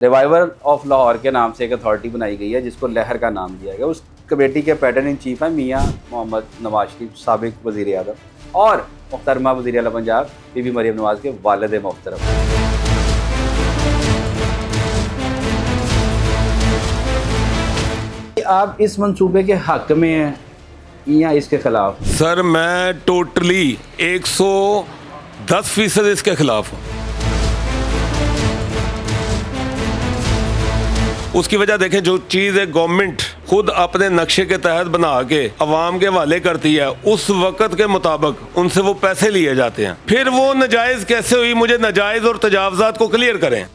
Revival of Lahore के नाम से एक अथॉरिटी बनाई गई है जिसको लहर का नाम दिया गया। उस कमेटी के पैटर्न इन चीफ हैं मियाँ मोहम्मद नवाज शरीफ साबिक वज़ीर आज़म और मुहतरमा वज़ीर आला पंजाब बीबी मरियम नवाज के वालिद मोहतरम। आप इस मंसूबे के हक़ में हैं या इसके ख़िलाफ़? सर मैं टोटली 110% इसके खिलाफ हूँ। उसकी वजह देखें, जो चीज़ एक गवर्नमेंट खुद अपने नक्शे के तहत बना के अवाम के हवाले करती है, उस वक़्त के मुताबिक उनसे वो पैसे लिए जाते हैं। फिर वो नाजायज़ कैसे हुई, मुझे नाजायज़ और तजावज़ात को क्लियर करें।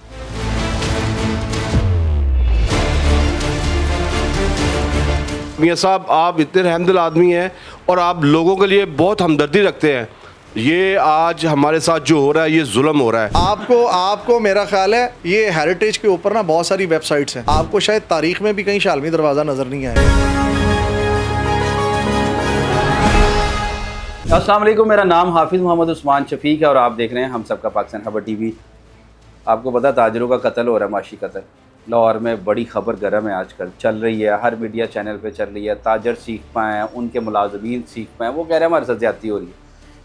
मियाँ साहब, आप इतने रहमदिल आदमी हैं और आप लोगों के लिए बहुत हमदर्दी रखते हैं। ये आज हमारे साथ जो हो रहा है, ये जुल्म हो रहा है। आपको मेरा ख्याल है ये हेरिटेज के ऊपर ना बहुत सारी वेबसाइट्स हैं, आपको शायद तारीख में भी कहीं शालमी दरवाज़ा नज़र नहीं आया। अस्सलाम वालेकुम, मेरा नाम हाफिज़ मोहम्मद उस्मान शफीक है और आप देख रहे हैं हम सबका पाकिस्तान खबर टीवी। आपको पता ताजरों का कत्ल हो रहा है, माशी कत्ल। लाहौर में बड़ी खबर गर्म है, आजकल चल रही है, हर मीडिया चैनल पे चल रही है। ताजर सीख पाएँ, उनके मुलाजमीन सीख पाएँ, वो कह रहे हैं हमारे साथ ज़्यादती हो रही है।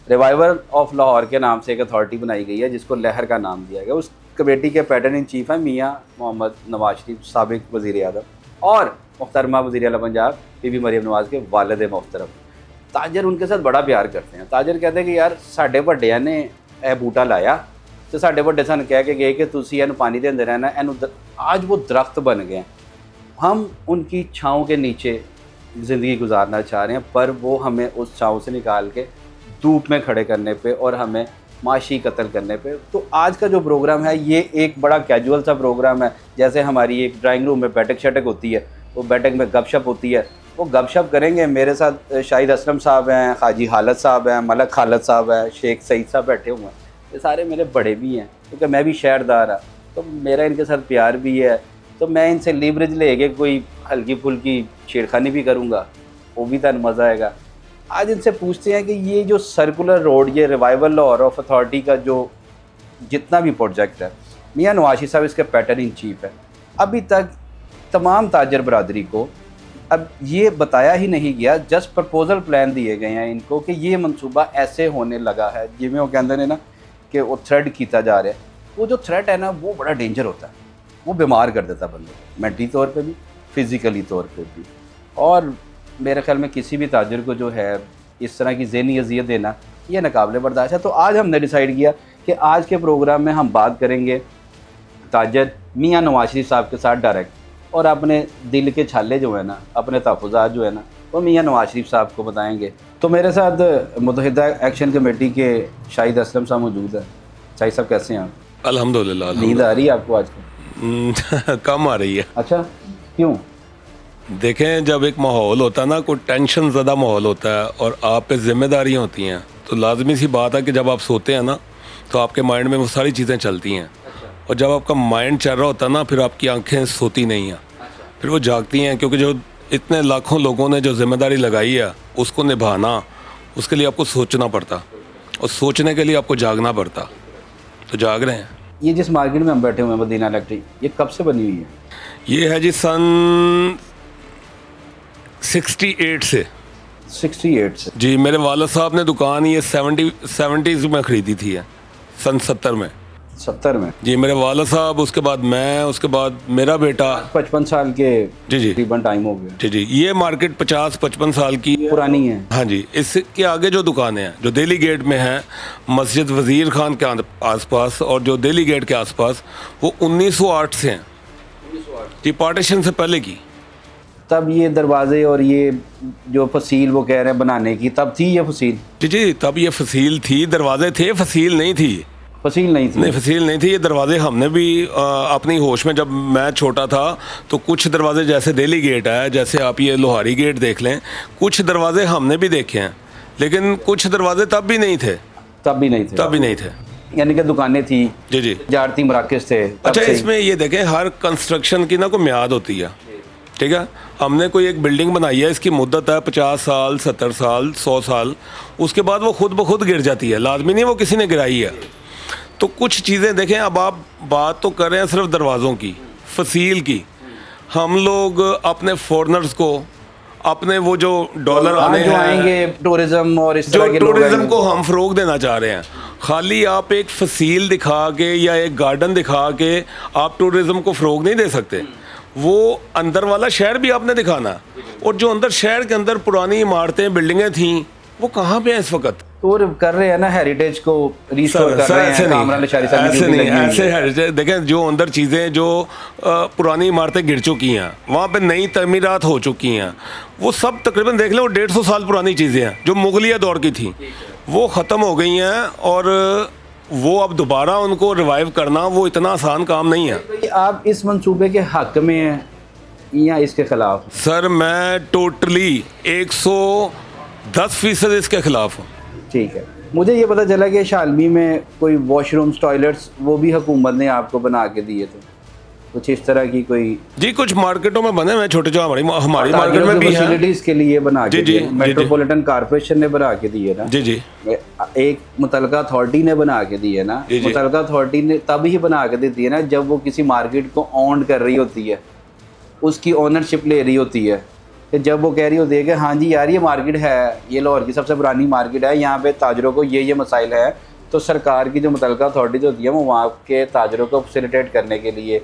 रिवाइवल ऑफ लाहौर के नाम से एक अथॉरिटी बनाई गई है जिसको लहर का नाम दिया गया। उस कमेटी के पैटर्न इन चीफ हैं मियाँ मोहम्मद नवाज शरीफ साबिक वज़ीर आज़म और मुहतरमा वज़ीर आला पंजाब बीबी मरियम नवाज के वालिद मोहतरम। ताजर उनके साथ बड़ा प्यार करते हैं। ताजर कहते हैं कि यार साढ़े वड्डिया ने यह बूटा लाया तो साढ़े वड्डे सन कह के गए कि तुसी इन्हू पानी देंदे रहना, इन्हू आज वो दरख्त बन गए। हम उनकी छाँव के नीचे ज़िंदगी गुजारना चाह रहे हैं, पर वो हमें उस छाँव से निकाल के धूप में खड़े करने पे और हमें माशी कत्ल करने पे। तो आज का जो प्रोग्राम है ये एक बड़ा कैजुअल सा प्रोग्राम है। जैसे हमारी एक ड्राइंग रूम में बैठक शटक होती है, वो बैठक में गपशप होती है, वो गपशप करेंगे। मेरे साथ शाहिद असलम साहब हैं, हाजी हालत साहब हैं, मलक खालद साहब हैं, शेख सईद साहब बैठे हुए हैं। ये सारे मेरे बड़े भी हैं क्योंकि मैं भी शहरदार है, तो मेरा इनके साथ प्यार भी है। तो मैं इनसे लीवरेज लेके कोई हल्की फुल्की छेड़खानी भी करूँगा, वो भी तो मज़ा आएगा। आज इनसे पूछते हैं कि ये जो सर्कुलर रोड, ये रिवाइवल लाहौर ऑफ अथॉरिटी का जो जितना भी प्रोजेक्ट है, मियाँ नवाज शरीफ साहब इसके पैटर्न इन चीफ है। अभी तक तमाम ताजर बरादरी को अब ये बताया ही नहीं गया, जस्ट प्रपोजल प्लान दिए गए हैं इनको कि ये मंसूबा ऐसे होने लगा है। जिमें वो कहते हैं ना कि वो थ्रेड किया जा रहा है, वो जो थ्रेड है ना वो बड़ा डेंजर होता है, वो बीमार कर देता बंदे को, मेंटली तौर पर भी, फिज़िकली तौर पर भी। और मेरे ख्याल में किसी भी ताजर को जो है इस तरह की ज़हनी अज़ियत देना ये नाकाबिले बर्दाश्त है। तो आज हमने डिसाइड किया कि आज के प्रोग्राम में हम बात करेंगे ताजर मियाँ नवाज शरीफ साहब के साथ डायरेक्ट, और अपने दिल के छाले जो है ना, अपने तहफ़्फ़ुज़ात जो है ना, वो मियाँ नवाज शरीफ साहब को बताएँगे। तो मेरे साथ मुत्तहिदा एक्शन कमेटी के शाहिद असलम साहब मौजूद है। शाहिद साहब कैसे हैं आप? अल्हम्दुलिल्लाह। नींद आ रही है आपको आजकल? कम आ रही है। अच्छा, क्यों? देखें, जब एक माहौल होता है ना, कोई टेंशन ज़्यादा माहौल होता है और आप पे जिम्मेदारियाँ होती हैं, तो लाजमी सी बात है कि जब आप सोते हैं ना तो आपके माइंड में वो सारी चीज़ें चलती हैं। और जब आपका माइंड चल रहा होता है ना, फिर आपकी आंखें सोती नहीं हैं, फिर वो जागती हैं। क्योंकि जो इतने लाखों लोगों ने जो जिम्मेदारी लगाई है उसको निभाना, उसके लिए आपको सोचना पड़ता, और सोचने के लिए आपको जागना पड़ता। तो जाग रहे हैं। ये जिस मार्केट में हम बैठे हुए हैं मदीना इलेक्ट्रिक, ये कब से बनी हुई है? ये है जी सन 68 से। 68 से? जी, मेरे वालिद साहब ने दुकान ये 70s में ख़रीदी थी, सन 70 में। 70 में? जी, मेरे वालिद साहब, उसके बाद मैं, उसके बाद मेरा बेटा। 55 साल के जी तकरीबन टाइम हो गया। जी जी, ये मार्केट 50-55 साल की पुरानी है। हाँ जी। इसके आगे जो दुकानें हैं, जो दिल्ली गेट में हैं, मस्जिद वज़ीर खान के आसपास और जो दिल्ली गेट के आसपास, वो 1908 से हैं। जी, पार्टीशन से पहले की। तब ये दरवाजे और ये जो फसील वो कह रहे हैं बनाने की, तब थी ये फसील? जी जी, तब ये फसील थी, दरवाजे थे, फसील नहीं थी। फसील नहीं थी? नहीं, फसील नहीं थी। ये दरवाजे हमने भी अपनी होश में, जब मैं छोटा था तो कुछ दरवाजे, जैसे दिल्ली गेट है, जैसे आप ये लोहारी गेट देख लें, कुछ दरवाजे हमने भी देखे हैं, लेकिन कुछ दरवाजे तब भी नहीं थे। तब भी नहीं थे? तब भी नहीं थे। यानी कि दुकानें थी? जी जी, जारती मराकज़ थे। अच्छा, इसमें ये देखें, हर कंस्ट्रक्शन की ना कोई म्याद होती है, ठीक है। हमने कोई एक बिल्डिंग बनाई है, इसकी मुद्दत है 50 साल, 70 साल, 100 साल, उसके बाद वो खुद ब खुद गिर जाती है। लाजमी नहीं वो किसी ने गिराई है। तो कुछ चीज़ें देखें, अब आप बात तो कर रहे हैं सिर्फ दरवाज़ों की, फसील की। हम लोग अपने फॉरेनर्स को, अपने वो जो डॉलर आने जो हैं, आएंगे टूरिज्म और इस जो तरह के लोग टूरिज्म आएंगे। को हम फ़रोग देना चाह रहे हैं। खाली आप एक फसील दिखा के या एक गार्डन दिखा के आप टूरिज्म को फ़रोग नहीं दे सकते। वो अंदर वाला शहर भी आपने दिखाना, और जो अंदर शहर के अंदर पुरानी इमारतें बिल्डिंगें थीं वो कहाँ पे हैं इस वक्त? तो वो कर रहे हैं ना, हेरिटेज को रिस्टोर कर रहे हैं। कामरान लशारी साहब की ऐसे ड्यूटी नहीं, लगी हुई है। ऐसे हेरिटेज देखें, जो अंदर चीज़ें जो पुरानी इमारतें गिर चुकी हैं, वहाँ पे नई तमीरात हो चुकी हैं, वो सब तकरीबन देख लें वो 150 साल पुरानी चीज़ें हैं जो मुगलिया दौर की थी, वो ख़त्म हो गई हैं। और वो अब दोबारा उनको रिवाइव करना वो इतना आसान काम नहीं है। तो आप इस मंसूबे के हक में हैं या इसके खिलाफ? सर मैं टोटली 110% इसके ख़िलाफ़ हूँ। ठीक है, मुझे ये पता चला कि शालमी में कोई वॉशरूम्स, टॉयलेट्स वो भी हुकूमत ने आपको बना के दिए थे, कुछ इस तरह की कोई? जी कुछ मार्केटों में बने हुए छोटे, जो हमारी मार्केट में भी हैं। फैसिलिटीज के लिए बना के जी, जी, दिए, जी, मेट्रोपॉलिटन कॉर्पोरेशन ने बना के दिए ना। जी जी एक मुतलका अथॉरिटी ने बना के दिए ना। जी, जी। मुतलका अथॉरिटी ने तब ही बना के देती है ना जब वो किसी मार्केट को ऑन कर रही होती है, उसकी ओनरशिप ले रही होती है। कि जब वो कह रही होती है कि हाँ जी यार ये मार्केट है, ये लाहौर की सबसे पुरानी मार्केट है, यहाँ पे ताजरों को ये मसाइल है, तो सरकार की जो मुतलका अथॉरिटीज होती है वो वहाँ के ताजरों को फैसिलिटेट करने के लिए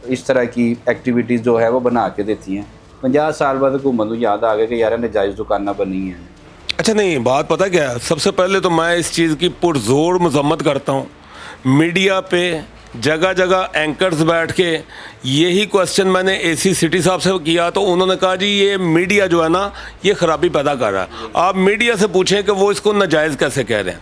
इस तरह की एक्टिविटीज़ जो है वो बना के देती हैं। 50 साल बाद हुकूमत को याद आ गया कि यार नजायज़ दुकानें बनी हैं। अच्छा नहीं, बात पता क्या है, सबसे पहले तो मैं इस चीज़ की पुरजोर मजम्मत करता हूँ। मीडिया पे जगह जगह एंकर्स बैठ के यही क्वेश्चन मैंने एसी सिटी साहब से किया, तो उन्होंने कहा जी ये मीडिया जो है ना ये ख़राबी पैदा कर रहा है। आप मीडिया से पूछें कि वो इसको नाजायज़ कैसे कह रहे हैं।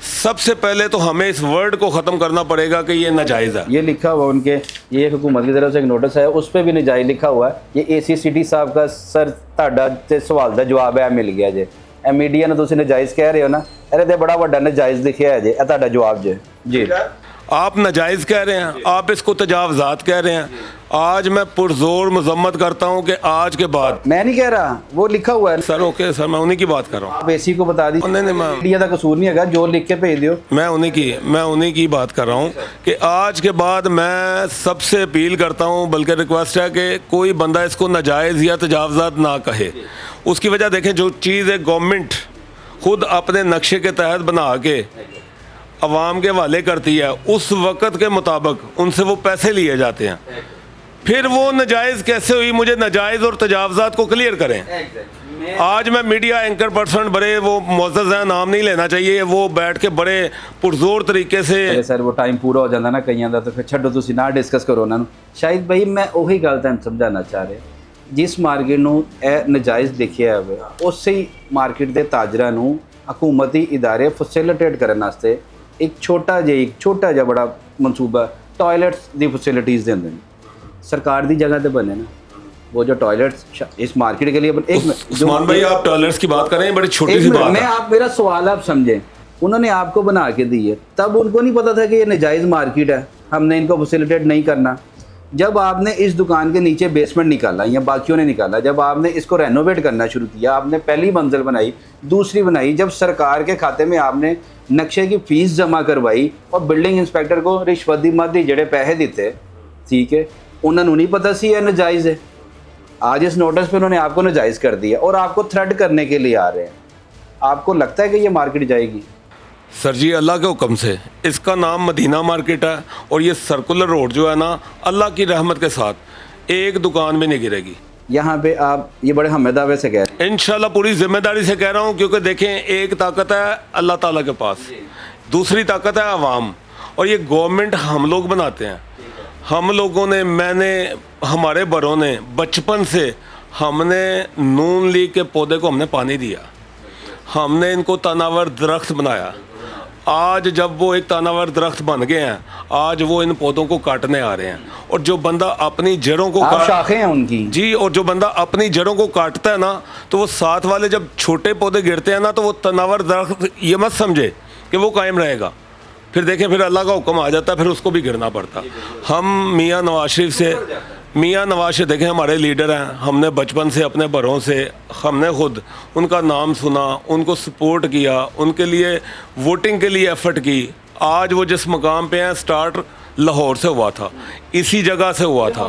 सबसे पहले तो हमें इस वर्ड को ख़त्म करना पड़ेगा कि ये नाजायज़ है। ये लिखा हुआ उनके, ये हुकूमत की तरफ से एक नोटिस है, उस पर भी नाजायज़ लिखा हुआ है। ये एसी सिटी साहब का सर ਤੁਹਾਡਾ ਤੇ सवाल का जवाब है मिल गया जे। ए मीडिया ने तुसीं नाजायज़ कह रहे हो ना, अरे तो बड़ा वड्डा नाजायज़ लिखा है जे, ए ਤੁਹਾਡਾ जवाब जे जी। आप नाजायज़ कह रहे हैं, आप इसको तजावज़ात कह रहे हैं। आज मैं पुरजोर मजम्मत करता हूँ कि आज के बाद, मैं नहीं कह रहा, वो लिखा हुआ है सर ओके सर, मैं उन्हीं की बात कर रहा हूँ। आप एसी को बता दीजिए। नहीं, मैं मीडिया का कसूर नहीं है, जो लिख के भेज दियो। मैं उन्हीं की बात कर रहा हूँ कि आज के बाद मैं सबसे अपील करता हूँ, बल्कि रिक्वेस्ट है कि कोई बंदा इसको नाजायज़ या तजावज़ात ना कहे। उसकी वजह देखें, जो चीज़ है गवर्नमेंट खुद अपने नक्शे के तहत बना के अवाम के हवाले करती है, उस वक़्त के मुताबिक उनसे वो पैसे लिए जाते हैं। फिर वो नाजायज़ कैसे हुई, मुझे नाजायज़ और तजावज़ात को क्लियर करें। आज मैं मीडिया एंकर पर्सन बड़े वो मोअज़्ज़ज़ हैं, नाम नहीं लेना चाहिए, वो बैठ के बड़े पुरजोर तरीके से। अरे सर वो टाइम पूरा हो जाता ना कईयां दा, तो फिर छड्डो तुसीं ना डिस्कस करो उन्हां नूं। शायद भाई मैं ਉਹੀ ਗੱਲ ਤੁਹਾਨੂੰ ਸਮਝਾਉਣਾ ਚਾਹ ਰਿਹਾ, ਜਿਸ ਮਾਰਕੀਟ ਨੂੰ ਇਹ ਨਜਾਇਜ਼ ਦੇਖਿਆ ਹੋਵੇ ਉਸੇ ਹੀ ਮਾਰਕੀਟ ਦੇ ਤਾਜਰਾਂ ਨੂੰ ਹਕੂਮਤੀ ਇਦਾਰੇ ਫੈਸਿਲਿਟੇਟ ਕਰਨ ਵਾਸਤੇ ਇੱਕ ਛੋਟਾ ਜਿਹਾ ਬੜਾ ਮਨਸੂਬਾ ਟਾਇਲਟਸ ਦੀ ਫੈਸਿਲਿਟੀਜ਼ ਦਿੰਦੇ ਨੇ। सरकार दी जगह पे बने ना वो जो टॉयलेट्स इस मार्केट के लिए एक उस्मान भाई आप टॉयलेट्स की बात करें, बड़ी छोटी सी बात मैं है। आप मेरा सवाल आप समझें, उन्होंने आपको बना के दी है, तब उनको नहीं पता था कि ये नाजायज़ मार्केट है, हमने इनको फैसिलिटेट नहीं करना। जब आपने इस दुकान के नीचे बेसमेंट निकाला या बाकियों ने निकाला, जब आपने इसको रेनोवेट करना शुरू किया, आपने पहली मंजिल बनाई, दूसरी बनाई, जब सरकार के खाते में आपने नक्शे की फ़ीस जमा करवाई और बिल्डिंग इंस्पेक्टर को रिश्वत दी मद जेड़े पैसे दिते, ठीक है, उन्होंने नहीं पता सी यह नाजायज़ है। आज इस नोटिस पे उन्होंने आपको नाजायज़ कर दिया और आपको थ्रेट करने के लिए आ रहे हैं। आपको लगता है कि ये मार्केट जाएगी? सर जी अल्लाह के हुक्म से इसका नाम मदीना मार्केट है, और ये सर्कुलर रोड जो है ना, अल्लाह की रहमत के साथ एक दुकान भी नहीं गिरेगी यहाँ पे। आप ये बड़े हमें दावे से कह रहे हैं। इंशाल्लाह पूरी जिम्मेदारी से कह रहा हूँ, क्योंकि देखें एक ताकत है अल्लाह ताला के पास, दूसरी ताकत है आवाम, और ये गवर्नमेंट हम लोग बनाते हैं। हम लोगों ने, मैंने, हमारे बड़ों ने बचपन से हमने नून लीग के पौधे को हमने पानी दिया, हमने इनको तनावर दरख्त बनाया। आज जब वो एक तनावर दरख्त बन गए हैं, आज वो इन पौधों को काटने आ रहे हैं। और जो बंदा अपनी जड़ों को शाखें हैं उनकी जी, और जो बंदा अपनी जड़ों को काटता है ना, तो वो साथ वाले जब छोटे पौधे गिरते हैं ना, तो वो तनावर दरख्त ये मत समझे कि वो कायम रहेगा। फिर देखें, फिर अल्लाह का हुक्म आ जाता है, फिर उसको भी गिरना पड़ता। हम मियाँ नवाज शरीफ से देखें, हमारे लीडर हैं, हमने बचपन से अपने बड़ों से हमने खुद उनका नाम सुना, उनको सपोर्ट किया, उनके लिए वोटिंग के लिए एफर्ट की। आज वो जिस मकाम पे हैं, स्टार्ट लाहौर से हुआ था, इसी जगह से हुआ था।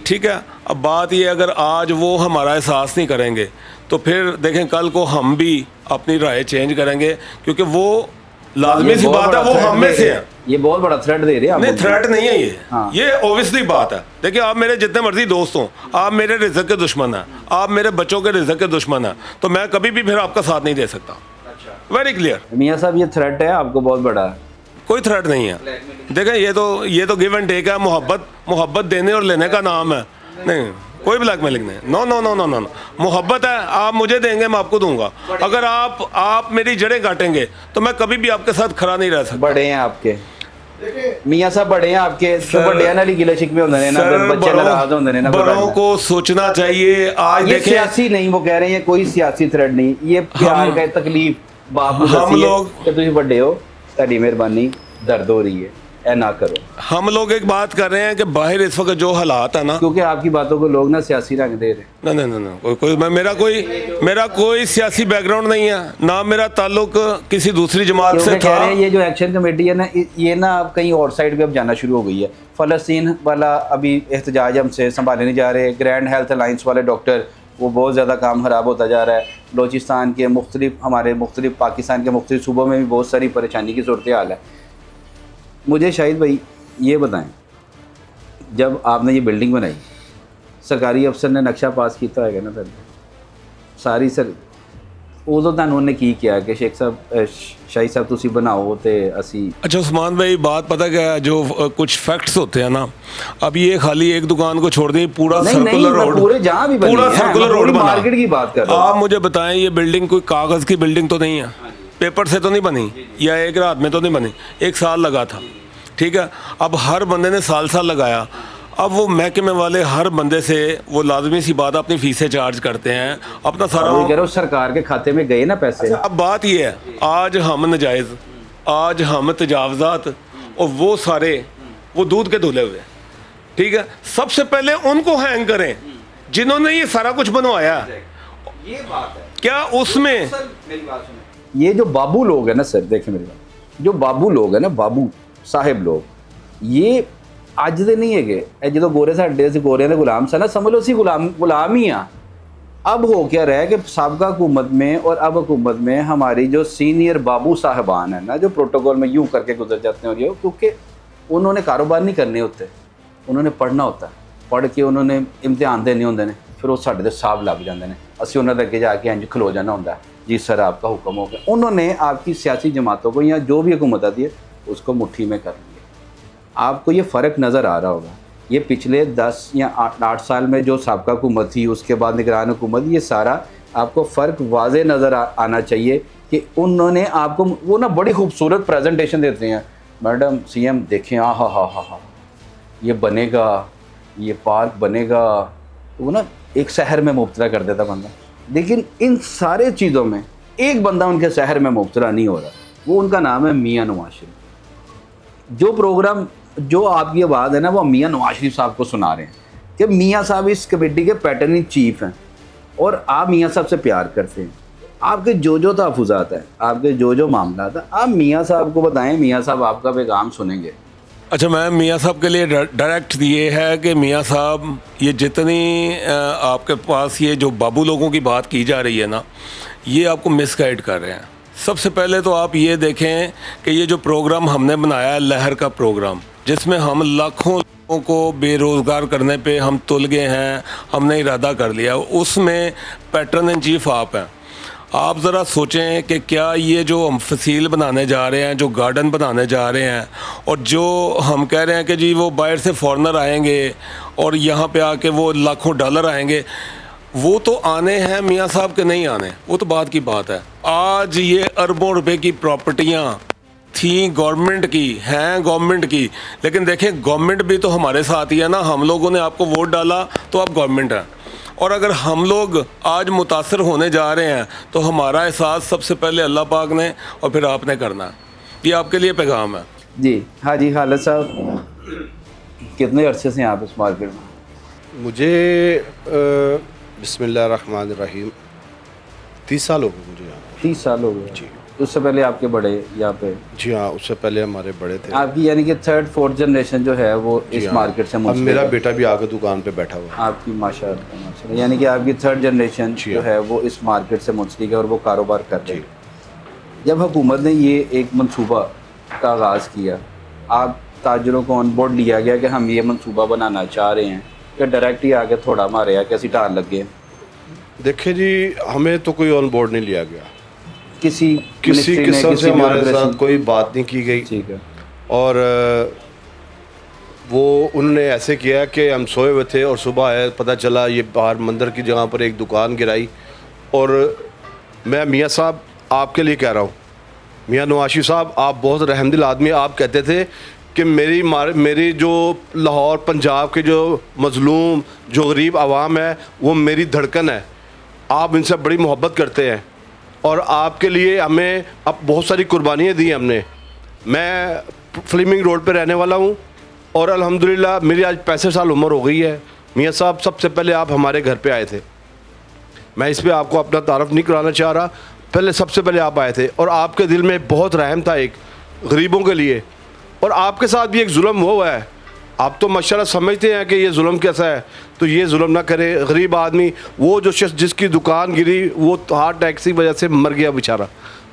ठीक है, अब बात ये अगर आज वो हमारा एहसास नहीं करेंगे तो फिर देखें कल को हम भी अपनी राय चेंज करेंगे, क्योंकि वो लाजमी सी बात है, वो हम में से है। ये बहुत बड़ा थ्रेट दे रहे हैं नहीं, थ्रेट नहीं है ये। हाँ। ये ओबियसली बात है। देखिए, आप मेरे जितने मर्जी दोस्त हों, आप मेरे रिज़्क के दुश्मन हैं, आप मेरे बच्चों के रिज़्क के दुश्मन हैं, तो मैं कभी भी फिर आपका साथ नहीं दे सकता। Very clear. मियाँ साहब, ये थ्रेट है आपको बहुत बड़ा? कोई थ्रेट नहीं है। देखें, ये तो गिव एंड टेक है, मोहब्बत देने और लेने का नाम है। नहीं, कोई ब्लैकमेलिंग नहीं। No no no no no, मोहब्बत है, आप मुझे देंगे मैं आपको दूंगा। अगर आप मेरी जड़ें काटेंगे तो मैं कभी भी आपके साथ खड़ा नहीं रह सकता। बड़े हैं आपके मियाँ साहब, बड़े हैं आपके, बड़े ना गिले शिकवे होंगे ना, बच्चे नाराज होंगे ना। बड़ों को सोचना चाहिए। आज ये देखिए, सियासी नहीं, वो कह रहे हैं कोई सियासी थ्रेड नहीं, ये प्यार का तकलीफ बाप हम लोग कि तुम बड़े हो, तारी मेहरबानी, दर्द हो रही है, ऐ ना करो। हम लोग एक बात कर रहे हैं कि बाहर इस वक्त जो हालात है ना, क्योंकि आपकी बातों को लोग ना सियासी रंग दे रहे हैं। नहीं, मेरा कोई सियासी बैकग्राउंड नहीं है, ना मेरा ताल्लुक किसी दूसरी जमात से कह था। रहे हैं ये जो एक्शन कमेटी है ना, ये ना अब कहीं और साइड पे अब जाना शुरू हो गई है। फ़लस्तीन वाला अभी एहतजाज हमसे संभाले नहीं जा रहे, ग्रैंड हेल्थ अलाइंस वाले डॉक्टर, वो बहुत ज़्यादा काम ख़राब होता जा रहा है। बलोचिस्तान के मुख्तलिफ पाकिस्तान के मुख्तलिफ सूबों में भी बहुत सारी परेशानी की सूरत हाल है। मुझे शाहिद भाई ये बताएं, जब आपने ये बिल्डिंग बनाई, सरकारी अफसर ने नक्शा पास किया है ना पहले सारी सर, उदों तुहानूं उन्हें की किया कि शेख साहब शाहिद साहब तुसी बनाओ ते असी। अच्छा उस्मान भाई, बात पता क्या है, जो कुछ फैक्ट्स होते हैं ना, अब ये खाली एक दुकान को छोड़ दी, पूरा सर्कुलर रोड, पूरे जहाँ भी पूरा सर्कुलर रोड बना। मार्केट की बात कर रहा हूं। आप मुझे बताएं, ये बिल्डिंग कोई कागज़ की बिल्डिंग तो नहीं है, पेपर से तो नहीं बनी, या एक रात में तो नहीं बनी, 1 साल लगा था। ठीक है, अब हर बंदे ने साल लगाया। अब वो महकमे वाले हर बंदे से वो लाजमी सी बात अपनी फीसें चार्ज करते हैं, अपना सारा सरकार के खाते में गए ना पैसे। अब बात ये है, आज हम नजायज़, आज हम तजावज़ात, और वो सारे वो दूध के धुले हुए। ठीक है, सबसे पहले उनको हैंग करें जिन्होंने ये सारा कुछ बनवाया। ये बात है क्या उसमें मेरी बात सुनो, ये जो बाबू लोग हैं ना सर, देखें मेरी बात, जो बाबू लोग हैं ना, बाबू साहिब लोग, ये ਅੱਜ ਦੇ नहीं है। ਇਹ ਜਦੋਂ ਗੋਰੇ ਸਾਡੇ ਅਸੀਂ ਗੋਰਿਆਂ ਦੇ ਗੁਲਾਮ ਸਨ ਨਾ, समझ लो ਅਸੀਂ गुलाम ही हाँ। अब हो क्या रहा है कि साबका हुकूमत में और अब हुकूमत में हमारी जो सीनियर बाबू साहबान है ना, जो प्रोटोकॉल में यूँ करके गुजर जाते हैं, और ये क्योंकि उन्होंने कारोबार नहीं करने होते, उन्होंने पढ़ना होता है, पढ़ के उन्होंने इम्तिहान देने होंगे ने, फिर वो साढ़े दे साहब लग जाते हैं, असी उन्होंने अगे जाके इंज खलो जाना होता है, जी सर आपका हुक्म हो गया। उन्होंने आपकी सियासी जमातों को या जो भी हुकूमत आती है उसको मुट्ठी में कर लिया। आपको ये फ़र्क नज़र आ रहा होगा, ये पिछले 10 या 8 साल में जो साबका हुकूमत थी, उसके बाद निगरान हुकूमत, ये सारा आपको फ़र्क वाज़े नज़र आना चाहिए कि उन्होंने आपको वो ना बड़ी खूबसूरत प्रेजेंटेशन देते हैं, मैडम सीएम देखें, हा ये बनेगा, ये पार्क बनेगा, वो ना एक शहर में मुब्तला कर देता बंदा। लेकिन इन सारे चीज़ों में एक बंदा उनके शहर में मुब्तला नहीं हो रहा, वो उनका नाम है मियाँ नवाज शरीफ। जो प्रोग्राम, जो आपकी आवाज़ है ना, वो मियाँ नवाज शरीफ साहब को सुना रहे हैं कि मियाँ साहब इस कमेटी के पैटर्न इन चीफ हैं और आप मियाँ साहब से प्यार करते हैं। आपके जो तहफ़्फ़ुज़ात है, आपके जो मामला था, आप मियाँ साहब को बताएं, मियाँ साहब आपका पैगाम सुनेंगे। अच्छा, मैं मियाँ साहब के लिए डायरेक्ट ये है कि मियाँ साहब, ये जितनी आपके पास ये जो बाबू लोगों की बात की जा रही है ना, ये आपको मिसगाइड कर रहे हैं। सबसे पहले तो आप ये देखें कि ये जो प्रोग्राम हमने बनाया है, लहर का प्रोग्राम, जिसमें हम लाखों लोगों को बेरोज़गार करने पे हम तुल गए हैं, हमने इरादा कर लिया, उसमें पैटर्न इन चीफ आप हैं। आप ज़रा सोचें कि क्या ये जो हम फसील बनाने जा रहे हैं, जो गार्डन बनाने जा रहे हैं, और जो हम कह रहे हैं कि जी वो बाहर से फॉरेनर आएंगे और यहाँ पे आके वो लाखों डॉलर आएंगे, वो तो आने हैं मियाँ साहब के, नहीं आने, वो तो बात की बात है। आज ये अरबों रुपए की प्रॉपर्टियाँ थी गवर्नमेंट की, हैं गवर्नमेंट की, लेकिन देखें गवर्नमेंट भी तो हमारे साथ ही है ना। हम लोगों ने आपको वोट डाला तो आप गवर्नमेंट हैं, और अगर हम लोग आज मुतासर होने जा रहे हैं तो हमारा एहसास सबसे पहले अल्लाह पाक ने और फिर आपने करना है। ये आपके लिए पैगाम है जी। हाँ जी, खालिद साहब, कितने अरसे से आप इस मार्केट में? मुझे बिस्मिल्लाहिर्रहमानिर्रहीम 30 साल हो गए मुझे यहाँ। 30 साल हो गए जी। उससे पहले आपके बड़े यहाँ पे? जी हाँ, उससे पहले हमारे बड़े थे। आपकी यानी कि थर्ड फोर्थ जनरेशन जो है वो जी इस हाँ। मार्केट से अब मुंसलिक मेरा है। बेटा भी आगे दुकान पे बैठा हुआ है। आपकी माशाल्लाह माशाल्लाह, यानी कि आपकी थर्ड जनरेशन जी जो हाँ। है वो इस मार्केट से मुंसलिक है और वो कारोबार कर रही है। जब हुकूमत ने ये एक मंसूबा का आगाज़ किया, आप ताजरों को ऑन बोर्ड लिया गया कि हम ये मंसूबा बनाना चाह रहे हैं, कि डायरेक्ट ही आके थोड़ा मारे या कैसी टाल लग गए? देखिए जी, हमें तो कोई ऑन बोर्ड नहीं लिया गया, किसी किसी मिनिस्ट्री ने, किस्म से हमारे bureaucracy- साथ कोई बात नहीं की गई। ठीक है। और वो उन्होंने ऐसे किया कि हम सोए हुए थे और सुबह है पता चला ये बाहर मंदिर की जगह पर एक दुकान गिराई। और मैं मियाँ साहब आपके लिए कह रहा हूँ, मियाँ नवाशी साहब, आप बहुत रहमदिल आदमी। आप कहते थे कि मेरी जो लाहौर पंजाब के जो मज़लूम जो गरीब आवाम है वो मेरी धड़कन है। आप इनसे बड़ी मोहब्बत करते हैं और आपके लिए हमें अब बहुत सारी कुर्बानियाँ दी हमने। मैं फ्लेमिंग रोड पे रहने वाला हूँ और अल्हम्दुलिल्लाह मेरी आज 65 साल उम्र हो गई है। मियाँ साहब, सबसे पहले आप हमारे घर पे आए थे। मैं इस पे आपको अपना तारफ़ नहीं कराना चाह रहा, पहले सबसे पहले आप आए थे और आपके दिल में बहुत रहम था एक गरीबों के लिए। और आपके साथ भी एक जुल्म हुआ है। आप तो माशाल्लाह समझते हैं कि ये जुल्म कैसा है, तो ये जुल्म ना करे। गरीब आदमी, वो जो शख्स जिसकी दुकान गिरी वो हार्ट अटैक की वजह से मर गया बेचारा,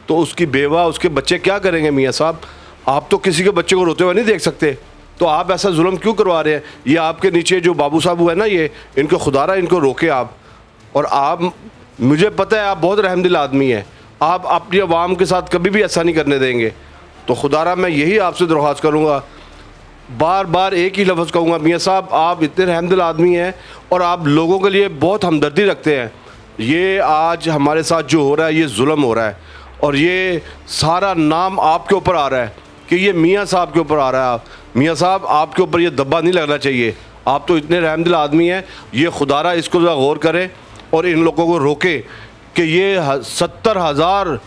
तो उसकी बेवा उसके बच्चे क्या करेंगे? मियाँ साहब, आप तो किसी के बच्चे को रोते हुए नहीं देख सकते, तो आप ऐसा जुल्म क्यों करवा रहे हैं? ये आपके नीचे जो बाबू साहब हुए ना, ये इनको खुदारा इनको रोके आप। और आप, मुझे पता है आप बहुत रहमदिल आदमी हैं, आप अपनी आवाम के साथ कभी भी ऐसा नहीं करने देंगे। तो खुदारा मैं यही आपसे दरख्वास्त करूँगा, बार बार एक ही लफ्ज़ कहूँगा, मियाँ साहब आप इतने रहमदिल आदमी हैं और आप लोगों के लिए बहुत हमदर्दी रखते हैं। ये आज हमारे साथ जो हो रहा है ये जुल्म हो रहा है और ये सारा नाम आपके ऊपर आ रहा है कि ये मियाँ साहब के ऊपर आ रहा है। आप मियाँ साहब, आपके ऊपर ये दब्बा नहीं लगना चाहिए। आप तो इतने रहमदिल आदमी हैं, ये खुदारा इसको ज़रा गौर करें और इन लोगों को रोके कि ये 70,000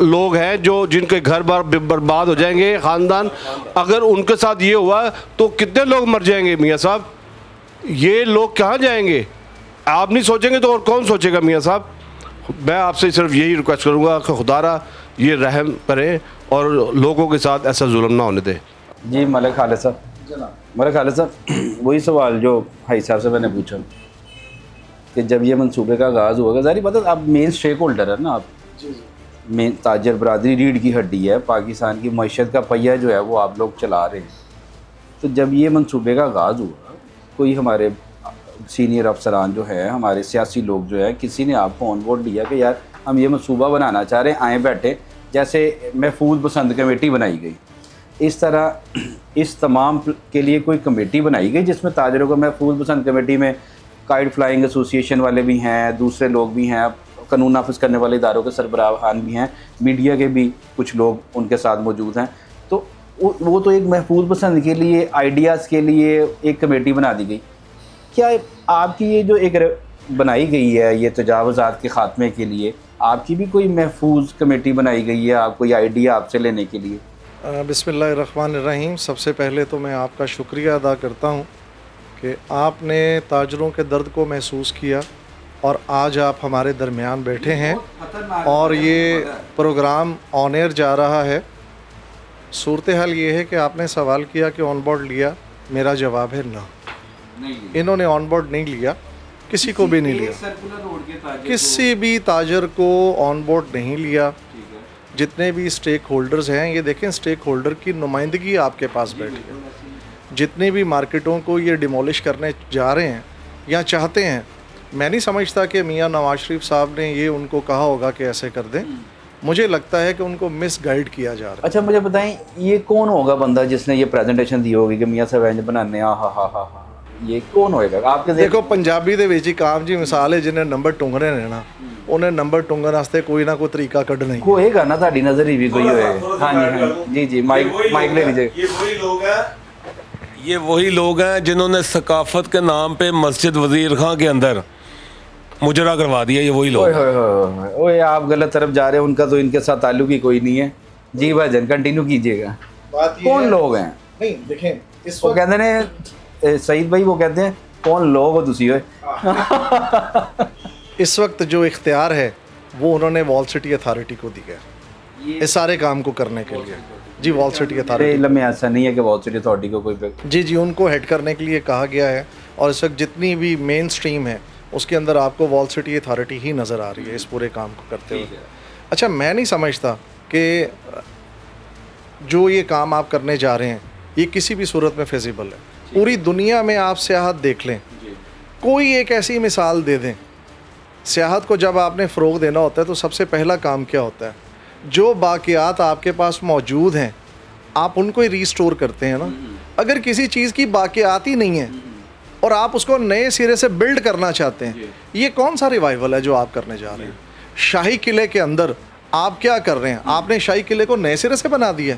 लोग हैं जो जिनके घर बार बर्बाद हो जाएंगे, ख़ानदान। अगर उनके साथ ये हुआ तो कितने लोग मर जाएंगे मियाँ साहब? ये लोग कहाँ जाएंगे? आप नहीं सोचेंगे तो और कौन सोचेगा? मियाँ साहब, मैं आपसे सिर्फ यही रिक्वेस्ट करूँगा कि खुदारा ये रहम करें और लोगों के साथ ऐसा जुल्म ना होने दें। जी मलिक खालिद साहब, मलिक खालिद साहब, वही सवाल जो भाई साहब से मैंने पूछा कि जब ये मंसूबे का आगाज़ हुआ, ज़ाहिर बात है आप मेन स्टेक होल्डर है ना, आप मेन ताजर बरादरी रीढ़ की हड्डी है, पाकिस्तान की मईशत का पहिया जो है वो आप लोग चला रहे हैं। तो जब ये मंसूबे का आगाज़ हुआ, कोई हमारे सीनियर अफसरान जो है, हमारे सियासी लोग जो है, किसी ने आपको ऑन बोर्ड लिया कि यार हम ये मंसूबा बनाना चाह रहे हैं, आए बैठे, जैसे महफूज पसंद कमेटी बनाई गई, इस तरह इस तमाम के लिए कोई कमेटी बनाई गई जिसमें ताजरों को, महफूज पसंद कमेटी में काइट फ्लाइंग एसोसिएशन वाले भी हैं, दूसरे लोग भी हैं, कानून नाफिज करने वाले इदारों के सरबराहान भी हैं, मीडिया के भी कुछ लोग उनके साथ मौजूद हैं, तो वो तो एक महफूज पसंद के लिए, आइडियाज़ के लिए एक कमेटी बना दी गई। क्या आपकी ये जो एक बनाई गई है ये तजावुज़ात के ख़ात्मे के लिए, आपकी भी कोई महफूज कमेटी बनाई गई है, आप कोई आइडिया आपसे लेने के लिए? बिस्मिल्लाहिर्रहमानिर्रहीम। सबसे पहले तो मैं आपका शुक्रिया अदा करता हूँ कि आपने ताजरों के दर्द को महसूस किया और आज आप हमारे दरमियान बैठे हैं और ये प्रोग्राम ऑन एयर जा रहा है। सूरत हाल ये है कि आपने सवाल किया कि ऑन बोर्ड लिया, मेरा जवाब है ना, इन्होंने ऑन बोर्ड नहीं लिया, किसी को भी नहीं लिया, किसी भी ताजर को ऑन बोर्ड नहीं लिया। जितने भी स्टेक होल्डर्स हैं, ये देखें स्टेक होल्डर की नुमाइंदगी आपके पास बैठी है। जितने भी मार्केटों को ये डिमोलिश करने जा रहे हैं या चाहते हैं, मैं नहीं समझता कि मियाँ नवाज शरीफ साहब ने ये उनको कहा होगा कि ऐसे कर दें। मुझे लगता है कि उनको मिस गाइड किया जा रहा है। अच्छा मुझे बताएं, ये कौन होगा बंदा जिसने ये प्रेजेंटेशन दी होगी कि मियाँ साहब इंज बनाने, हा, ये कौन होएगा आपके? देखो पंजाबी दे विच एक आम जी मिसाल है, जिन्हें नंबर टुंगने ने ना, उन्हें नंबर टुंगन वास्ते कोई ना कोई तरीका कढ़ना ही होएगा ना, ताड़ी नज़र ही भी कोई होएगा। हाँ जी, माइक ले लीजिए। ये वही लोग हैं जिन्होंने सकाफत के नाम पे मस्जिद वजीर खां के अंदर मुजरा करवा दिया। ये वही लोग हैं। ओए आप गलत तरफ जा रहे हैं, उनका तो इनके साथ ताल्लुक ही कोई नहीं है। जी भाईजान कंटिन्यू कीजिएगा। कौन लोग हैं? नहीं देखें, इस वो कहते हैं सईद भाई, वो कहते हैं कौन लोग हो तुसी? इस वक्त जो इख्तियार है वो उन्होंने वॉल सिटी अथॉरिटी को दी है इस सारे काम को करने के लिए। जी, वॉल सिटी मेरे अथॉरिटी, इल्म में ऐसा नहीं है कि वॉल सिटी अथॉरिटी को कोई जी, उनको हेड करने के लिए कहा गया है। और इस वक्त जितनी भी मेन स्ट्रीम है उसके अंदर आपको वॉल सिटी अथॉरिटी ही नज़र आ रही है इस पूरे काम को करते हुए। अच्छा, मैं नहीं समझता कि जो ये काम आप करने जा रहे हैं ये किसी भी सूरत में फेजिबल है। पूरी दुनिया में आप सियाहत देख लें, कोई एक ऐसी मिसाल दे दें। सियाहत को जब आपने फ़रोग़ देना होता है तो सबसे पहला काम क्या होता है? जो बाक़ियात आपके पास मौजूद हैं आप उनको ही रीस्टोर करते हैं ना। अगर किसी चीज़ की बाक़ियात ही नहीं है और आप उसको नए सिरे से बिल्ड करना चाहते हैं, ये कौन सा रिवाइवल है जो आप करने जा रहे हैं? शाही किले के अंदर आप क्या कर रहे हैं? आपने शाही किले को नए सिरे से बना दिया,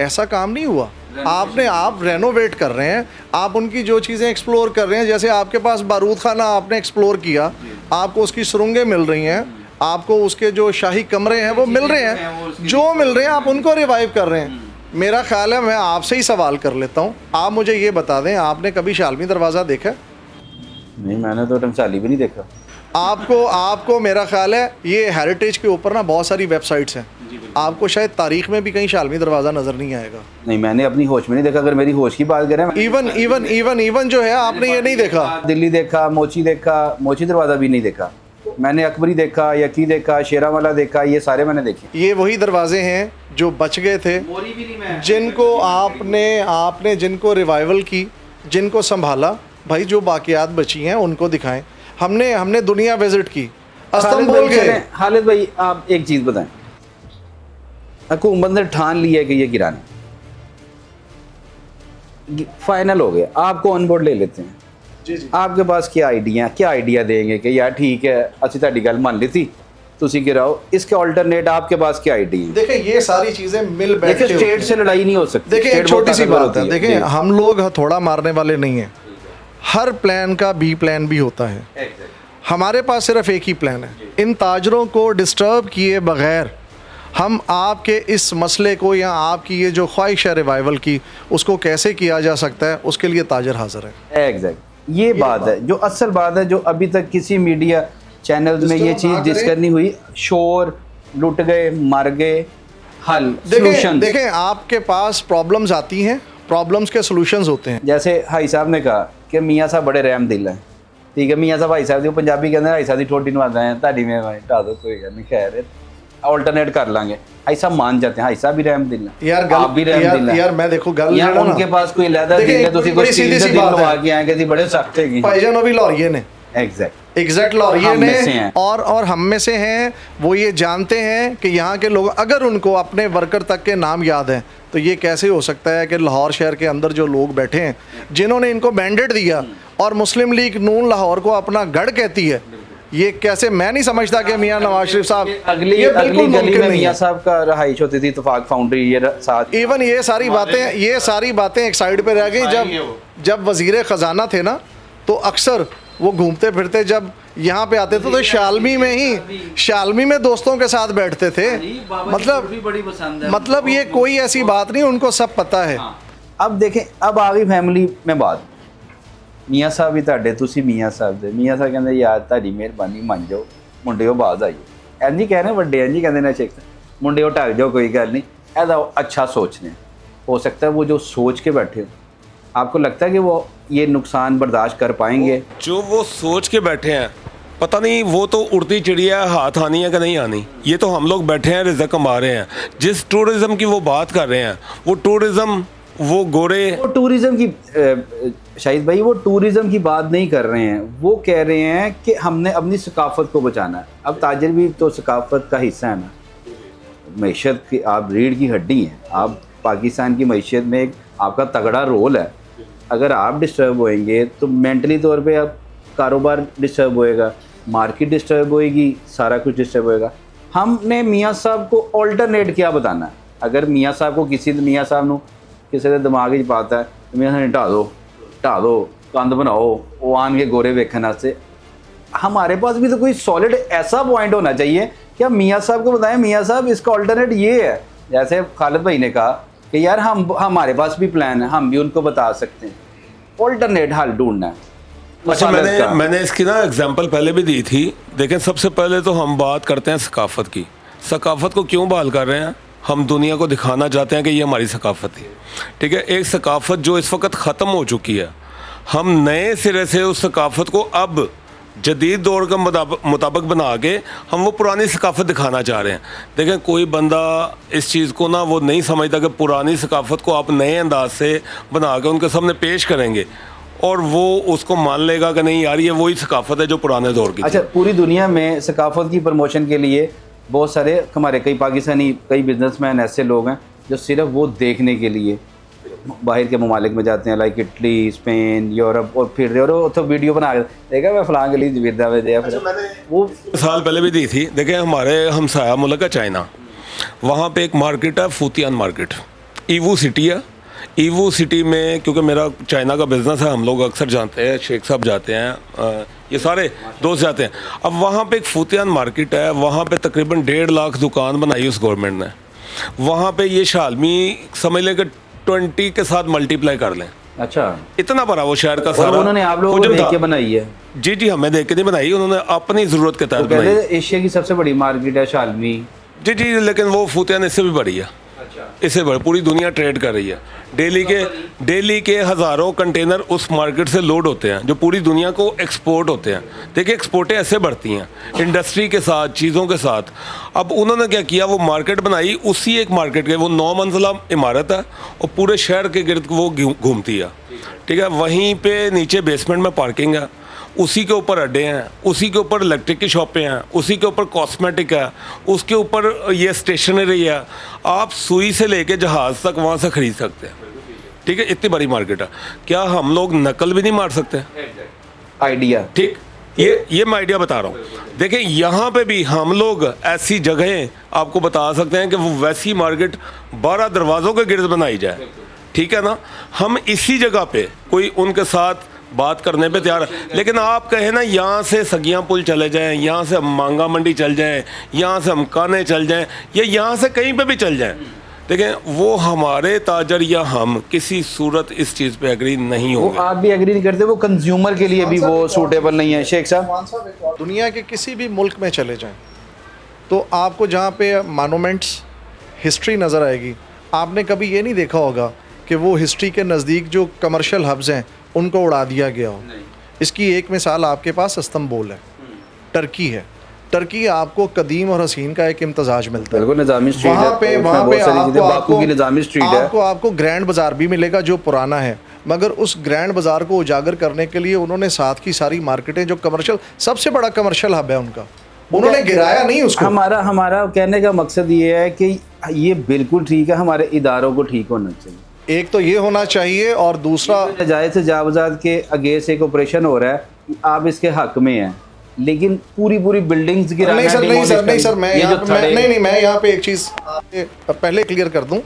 ऐसा काम नहीं हुआ। आप रेनोवेट कर रहे हैं, आप उनकी जो चीज़ें एक्सप्लोर कर रहे हैं। जैसे आपके पास बारूद खाना आपने एक्सप्लोर किया, आपको उसकी सुरंगें मिल रही हैं, आपको उसके जो शाही कमरे हैं वो मिल रहे हैं, जो मिल रहे हैं आप उनको रिवाइव कर रहे हैं। मेरा ख्याल है, मैं आपसे ही सवाल कर लेता हूँ, आप मुझे ये बता दें, आपने कभी शालमी दरवाज़ा देखा? नहीं, मैंने तो टंसाली भी नहीं देखा। आपको मेरा ख्याल है ये हेरिटेज के ऊपर ना बहुत सारी वेबसाइट्स हैं, आपको शायद तारीख में भी कहीं शालमी दरवाज़ा नज़र नहीं आएगा। नहीं, मैंने अपनी होश में नहीं देखा। अगर मेरी होश की बात करें, इवन जो है आपने ये नहीं देखा। दिल्ली देखा, मोची देखा, मोची दरवाज़ा भी नहीं देखा मैंने। अकबरी देखा, यकी देखा, शेरावाला देखा, ये सारे मैंने देखे। ये वही दरवाजे हैं जो बच गए थे, जिनको आपने जिनको रिवाइवल की, जिनको संभाला। भाई जो बाकियात बची हैं उनको दिखाएं। हमने दुनिया विजिट की, इस्तांबुल गए। खालिद भाई, आप एक चीज़ बताएं, हुकूमत ने ठान लिया है कि ये गिराना फाइनल हो गया, आपको ऑन बोर्ड ले लेते हैं। जी। आपके पास क्या आइडिया देंगे कि यार ठीक है, अच्छी ताड़ी गल मान ली थी, तुसी गिराओ, इसके ऑल्टरनेट आपके पास क्या आइडिया? देखिए, ये सारी चीज़ें मिल बैठे, देखिए स्टेट से लड़ाई नहीं हो सकती। देखिए एक छोटी सी बात है, देखिए हम लोग हथौड़ा मारने वाले नहीं हैं। हर प्लान का बी प्लान भी होता है। हमारे पास सिर्फ एक ही प्लान है। इन ताजरों को डिस्टर्ब किए बगैर हम आपके इस मसले को या आपकी ये जो ख्वाहिश है रिवाइवल की, उसको कैसे किया जा सकता है, उसके लिए ताजर हाजिर है। एग्जैक्ट, ये बात है जो असल बात है, जो अभी तक किसी मीडिया चैनल में ये चीज़ डिस्कस नहीं हुई। शोर, लुट गए, मर गए, हल, सॉल्यूशंस। देखें, आपके पास प्रॉब्लम्स आती हैं, प्रॉब्लम्स के सॉल्यूशंस होते हैं। जैसे भाई साहब ने कहा कि मियाँ साहब बड़े रहम दिल हैं, ठीक है। मियाँ साहब भाई साहब, पंजाबी के अंदर भाई साहब की ठोटी नवादा है, ताड़ी में भाई ढा दो, कोई गल नहीं, खैर ऑल्टरनेट कर लांगे। भाई साहब मान जाते हैं, भाई साहब भी रहम दिल है, यार आप भी रहम दिल है। यार मैं देखो गल यार उनके पास कोई लहदा दिल है, तो कोई सीधी सी बात लगा के आए कि बड़े सख्त है भाईजान, अभी लॉरिये ने एग्जैक्ट लॉरिये ने और हम में से हैं, वो ये जानते हैं कि यहाँ के लोग, अगर उनको अपने वर्कर तक के नाम याद हैं, तो ये कैसे हो सकता है कि लाहौर शहर के अंदर जो लोग बैठे हैं, जिन्होंने इनको मैंडेट दिया और मुस्लिम लीग नून लाहौर को अपना गढ़ कहती है, ये कैसे? मैं नहीं समझता कि मियां नवाज शरीफ साहब अगली गली में मियां साहब का रहाइश होती थी, इत्तेफाक फाउंड्री, ये साथ। इवन ये सारी बातें एक साइड पे रह गई। जब वजीर ख़जाना थे ना, तो अक्सर वो घूमते फिरते जब यहाँ पे आते थे तो शालमी में दोस्तों के साथ बैठते थे। मतलब ये कोई ऐसी बात नहीं, उनको सब पता है। अब देखें, अब आ गई फैमिली में बात। मियाँ साहब ही ताडे, तुसी मियाँ साहब दे, मियाँ साहब कहते यार ताड़ी मेहरबानी मान जाओ, मुंडे बाज आइए। इंज ही कह रहे वड्डे, इंज ही कहते ने शेख मुंडे ढक जाओ, कोई गल नहीं, ऐसा अच्छा सोचने। हो सकता है वो जो सोच के बैठे, आपको लगता है कि वो ये नुकसान बर्दाश्त कर पाएंगे? जो वो सोच के बैठे हैं, पता नहीं वो तो उड़ती चिड़िया हाथ आनी है कि नहीं आनी। ये तो हम लोग बैठे हैं, रिज़्क़ कमा रहे हैं। जिस टूरिज़्म की वो बात कर रहे हैं, वो टूरिज़्म, वो गोरे, वो टूरिज़्म की शाहिद भाई, वो टूरिज़्म की बात नहीं कर रहे हैं। वो कह रहे हैं कि हमने अपनी सकाफ़त को बचाना है। अब ताजर भी तो सकाफ़त का हिस्सा है ना। मईशत की आप रीढ़ की हड्डी हैं, आप पाकिस्तान की मईशत में एक आपका तगड़ा रोल है। अगर आप डिस्टर्ब होएंगे तो मेंटली तौर पे आप कारोबार डिस्टर्ब होएगा, मार्केट डिस्टर्ब होएगी, सारा कुछ डिस्टर्ब होएगा। हमने मियाँ साहब को ऑल्टरनेट क्या बताना है? अगर मियाँ साहब को मियाँ साहब को किसी के दिमाग में पाता है तो मियाँ साहब ढा दो, कंध बनाओ, वो आन के गोरे वेखन वास्ते। हमारे पास भी तो कोई सॉलिड ऐसा पॉइंट होना चाहिए कि हम मियाँ साहब को बताएं, मियाँ साहब इसका ऑल्टरनेट ये है। जैसे खालिद भाई ने कहा कि यार हमारे पास भी प्लान है, हम भी उनको बता सकते हैं, ऑल्टरनेट हल ढूंढना है। अच्छा, मैंने इसकी ना एग्जांपल पहले भी दी थी। देखें, सबसे पहले तो हम बात करते हैं सकाफ़त की। सकाफ़त को क्यों बहाल कर रहे हैं? हम दुनिया को दिखाना चाहते हैं कि ये हमारी सकाफ़त है, ठीक है। एक सकाफ़त जो इस वक्त ख़त्म हो चुकी है, हम नए सिरे से उस सकाफ़त को अब जदीद दौर का मुताबिक बना के हम वो पुरानी सकाफ़त दिखाना चाह रहे हैं। देखें, कोई बंदा इस चीज़ को ना वो नहीं समझता कि पुरानी सकाफ़त को आप नए अंदाज से बना के उनके सामने पेश करेंगे और वो उसको मान लेगा कि नहीं यार ये वही सकाफ़त है जो पुराने दौर की थी। अच्छा, पूरी दुनिया में सकाफ़त की प्रमोशन के लिए बहुत सारे हमारे कई पाकिस्तानी कई बिजनेसमैन ऐसे लोग हैं जो सिर्फ वो देखने के लिए बाहर के ममालिक में जाते हैं, लाइक इटली, स्पेन, यूरोप, और फिर रहे और तो वीडियो बना के देखा मैं फलां के लिए विदा में दिया। वो साल पहले भी दी थी। देखें, हमारे हमसाया मुल्क है चाइना, वहाँ पे एक मार्केट है फूतियान मार्केट, ईवू सिटी है। ईवू सिटी में क्योंकि मेरा चाइना का बिज़नेस है, हम लोग अक्सर जाते हैं, शेख साहब जाते हैं, ये सारे दोस्त जाते हैं। अब वहाँ पे एक फूतियान मार्केट है, वहाँ पे तकरीबन 1.5 लाख दुकान बनाई उस गवर्नमेंट ने। वहाँ पे ये शालमी समझ लें कि 20 के साथ मल्टीप्लाई कर लें। अच्छा, इतना बड़ा वो शहर का और सारा। उन्होंने आप लोगों को हुजूम देख था। के बनाई है? जी जी, हमें देख के नहीं बनाई, उन्होंने अपनी ज़रूरत के तहत कहते बनाई। हैं एशिया की सबसे बड़ी मार्केट है शालमी। जी जी, लेकिन वो फूतियान इससे भी बड़ी है। इससे बड़ी पूरी दुनिया ट्रेड कर रही है। डेली के हज़ारों कंटेनर उस मार्केट से लोड होते हैं जो पूरी दुनिया को एक्सपोर्ट होते हैं। देखिए, एक्सपोर्टें ऐसे बढ़ती हैं इंडस्ट्री के साथ, चीज़ों के साथ। अब उन्होंने क्या किया, वो मार्केट बनाई, उसी एक मार्केट के, वो 9 मंजिला इमारत है और पूरे शहर के गिर्द वो घूमती है, ठीक है। वहीं पे नीचे बेसमेंट में पार्किंग है, उसी के ऊपर अड्डे हैं, उसी के ऊपर इलेक्ट्रिक की शॉपें हैं, उसी के ऊपर कॉस्मेटिक है, उसके ऊपर ये स्टेशनरी है। आप सुई से लेके जहाज़ तक वहाँ से ख़रीद सकते हैं, ठीक है। इतनी बड़ी मार्केट है। क्या हम लोग नकल भी नहीं मार सकते? आइडिया, ठीक, ये मैं आइडिया बता रहा हूँ। देखिए, यहाँ पे भी हम लोग ऐसी जगहें आपको बता सकते हैं कि वो वैसी मार्केट 12 दरवाज़ों के गिर्द बनाई जाए, ठीक है ना। हम इसी जगह पे कोई उनके साथ बात करने पे तैयार है, लेकिन आप कहें ना यहाँ से सगियाँ पुल चले जाएं, यहाँ से हम मांगा मंडी चल जाएं, यहाँ से हम काने चल जाएं, या यहाँ से कहीं पे भी चल जाएं, देखें, वो हमारे ताजर या हम किसी सूरत इस चीज़ पे एग्री नहीं वो होंगे। आप भी एग्री नहीं करते, वो कंज्यूमर के लिए भी वो सूटेबल नहीं है। शेख साहब, दुनिया के किसी भी मुल्क में चले जाएं तो आपको जहाँ पे मॉन्यूमेंट्स, हिस्ट्री नज़र आएगी। आपने कभी ये नहीं देखा होगा कि वो हिस्ट्री के नज़दीक जो कमर्शियल हब्स हैं उनको उड़ा दिया गया हो। इसकी एक मिसाल आपके पास इस्तांबुल है, टर्की है। टर्की आपको कदीम और हसीन का एक इम्तजाज मिलता है। बिल्कुल निज़ामी स्ट्रीट है, वहाँ पे बाकू की निज़ामी स्ट्रीट है। आपको ग्रैंड बाज़ार भी मिलेगा जो पुराना है, मगर उस ग्रैंड बाज़ार को उजागर करने के लिए उन्होंने साथ की सारी मार्केटें जो कमर्शियल, सबसे बड़ा कमर्शियल हब है उनका, उन्होंने गिराया नहीं उसको। हमारा कहने का मकसद ये है कि ये बिल्कुल ठीक है, हमारे इदारों को ठीक होना चाहिए। एक तो ये होना चाहिए, और दूसरा जायज़ से जावजात के अगेंस्ट एक ऑपरेशन हो रहा है, आप इसके हक में हैं, लेकिन पूरी बिल्डिंग्स गिराना। नहीं सर, मैं यहाँ पे एक चीज़ पहले क्लियर कर दूं।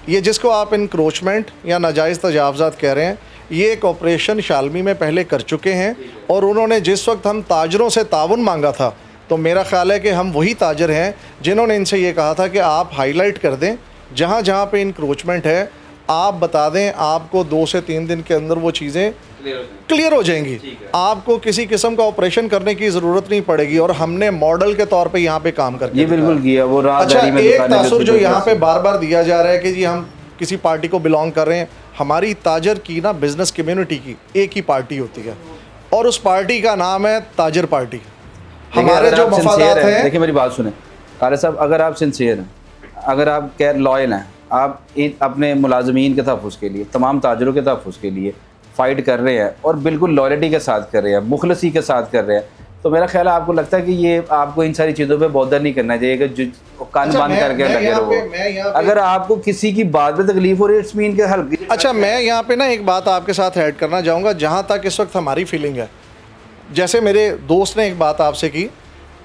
ये जिसको आप इंक्रोचमेंट या नाजायज़ तजावजात कह रहे हैं, ये एक ऑपरेशन शालमी में पहले कर चुके हैं, और उन्होंने जिस वक्त हम ताजरों से ताउन मांगा था, तो मेरा ख्याल है कि हम वही ताजर हैं जिन्होंने इनसे ये कहा था कि आप हाईलाइट कर दें जहाँ जहाँ पे इंक्रोचमेंट है, आप बता दें, आपको 2 से 3 दिन के अंदर वो चीज़ें क्लियर हो जाएंगी। आपको किसी किस्म का ऑपरेशन करने की ज़रूरत नहीं पड़ेगी, और हमने मॉडल के तौर पे यहाँ पे काम करके ये बिल्कुल किया। वो अच्छा, एक तासुर जो यहाँ पे बार बार दिया जा रहा है कि जी हम किसी पार्टी को बिलोंग कर रहे हैं, हमारी ताजर की ना बिजनेस कम्युनिटी की एक ही पार्टी होती है, और उस पार्टी का नाम है ताजर पार्टी। हमारे जो मफादात हैं, देखिए मेरी बात सुने कारी साहब, अगर आप सिंसियर हैं, अगर आप लॉयल हैं, आप अपने मुलाजमीन के तहफ़्फ़ुज़ के लिए, तमाम ताजरों के तहफ़्फ़ुज़ के लिए फ़ाइट कर रहे हैं और बिल्कुल लॉयल्टी के साथ कर रहे हैं, मुखलसी के साथ कर रहे हैं, तो मेरा ख्याल है आपको लगता है कि ये आपको इन सारी चीज़ों पे बॉदर नहीं करना चाहिए कि कान बंद करके लगे रहो। अगर आपको किसी की बात में तकलीफ हो रही है, इट्स मीन के हल्की। अच्छा, मैं यहाँ पे ना एक बात आपके साथ ऐड करना चाहूँगा, जहाँ तक इस वक्त हमारी फीलिंग है। जैसे मेरे दोस्त ने एक बात आपसे की,